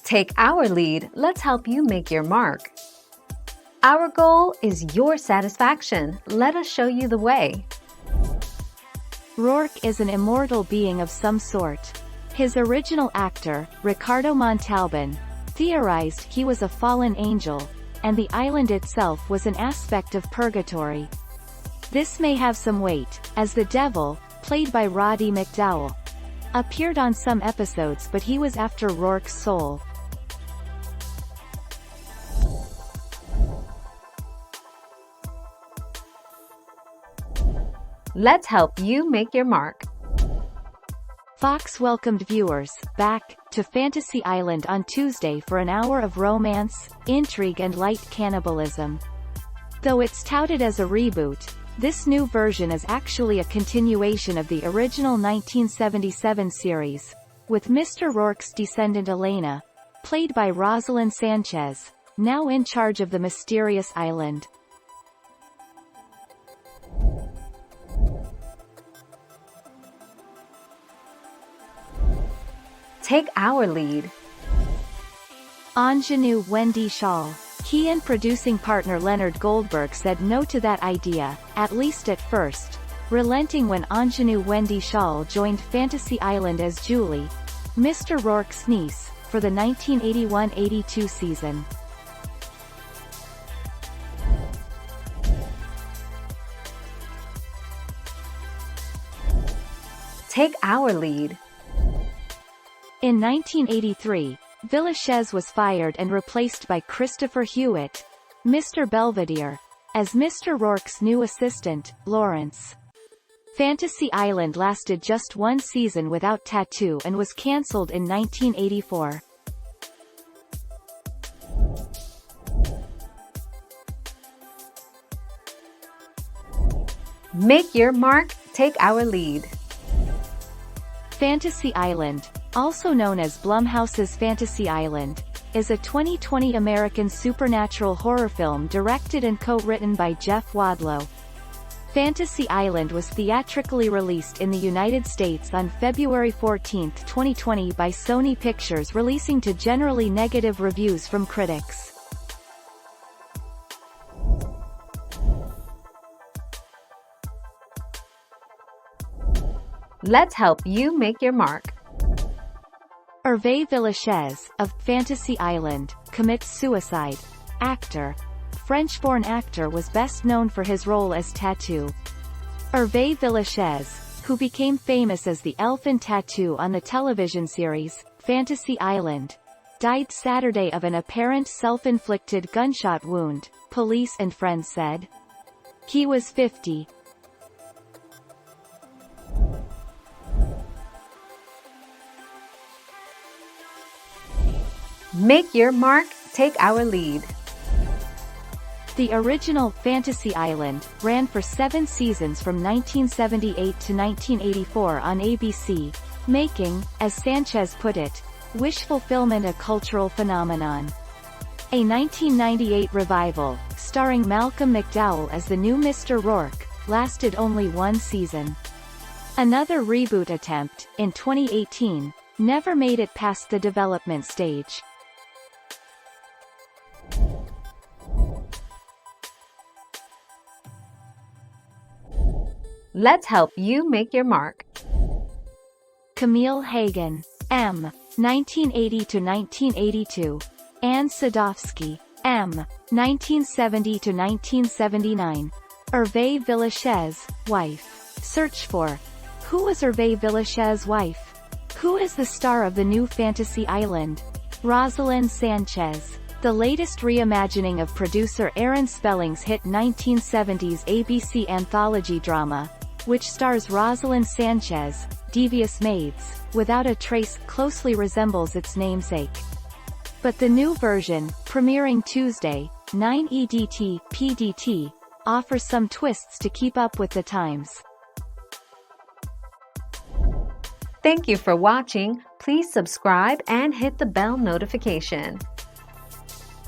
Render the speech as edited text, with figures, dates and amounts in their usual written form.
Take our lead, let's help you make your mark. Our goal is your satisfaction. Let us show you the way. Roarke is an immortal being of some sort. His original actor, Ricardo Montalban, theorized he was a fallen angel, and the island itself was an aspect of purgatory. This may have some weight, as the devil, played by Roddy McDowall, appeared on some episodes, but he was after Roarke's soul. Let's help you make your mark. Fox welcomed viewers back to Fantasy Island on Tuesday for an hour of romance, intrigue and light cannibalism. Though it's touted as a reboot, this new version is actually a continuation of the original 1977 series, with Mr. Roarke's descendant Elena, played by Rosalind Sanchez, now in charge of the mysterious island. Take our lead. Ingenue Wendy Shaw. He and producing partner Leonard Goldberg said no to that idea, at least at first, relenting when Ingenue Wendy Shaw joined Fantasy Island as Julie, Mr. Roarke's niece, for the 1981-82 season. Take our lead. In 1983, Villechaize was fired and replaced by Christopher Hewitt, Mr. Belvedere, as Mr. Roarke's new assistant, Lawrence. Fantasy Island lasted just one season without Tattoo and was cancelled in 1984. Make your mark, take our lead. Fantasy Island, also known as Blumhouse's Fantasy Island, is a 2020 American supernatural horror film directed and co-written by Jeff Wadlow. Fantasy Island was theatrically released in the United States on February 14, 2020 by Sony Pictures, releasing to generally negative reviews from critics. Let's help you make your mark. Herve Villechaize, of Fantasy Island, commits suicide. Actor. French-born actor, was best known for his role as Tattoo. Herve Villechaize, who became famous as the elf in Tattoo on the television series, Fantasy Island, died Saturday of an apparent self-inflicted gunshot wound, police and friends said. He was 50. Make your mark, take our lead. The original Fantasy Island ran for 7 seasons from 1978 to 1984 on ABC, making, as Sanchez put it, wish fulfillment a cultural phenomenon. A 1998 revival, starring Malcolm McDowell as the new Mr. Roarke, lasted only 1 season. Another reboot attempt, in 2018, never made it past the development stage. Let's help you make your mark. Camille Hagen, M. 1980 to 1982. Anne Sadowski, M. 1970 to 1979. Herve Villechaize, wife. Search for. Who was Herve Villechaize's wife? Who is the star of the new Fantasy Island? Rosalind Sanchez. The latest reimagining of producer Aaron Spelling's hit 1970s ABC anthology drama, which stars Rosalind Sanchez, Devious Maids, without a trace, closely resembles its namesake. But the new version, premiering Tuesday, 9 EDT, PDT, offers some twists to keep up with the times. Thank you for watching. Please subscribe and hit the bell notification.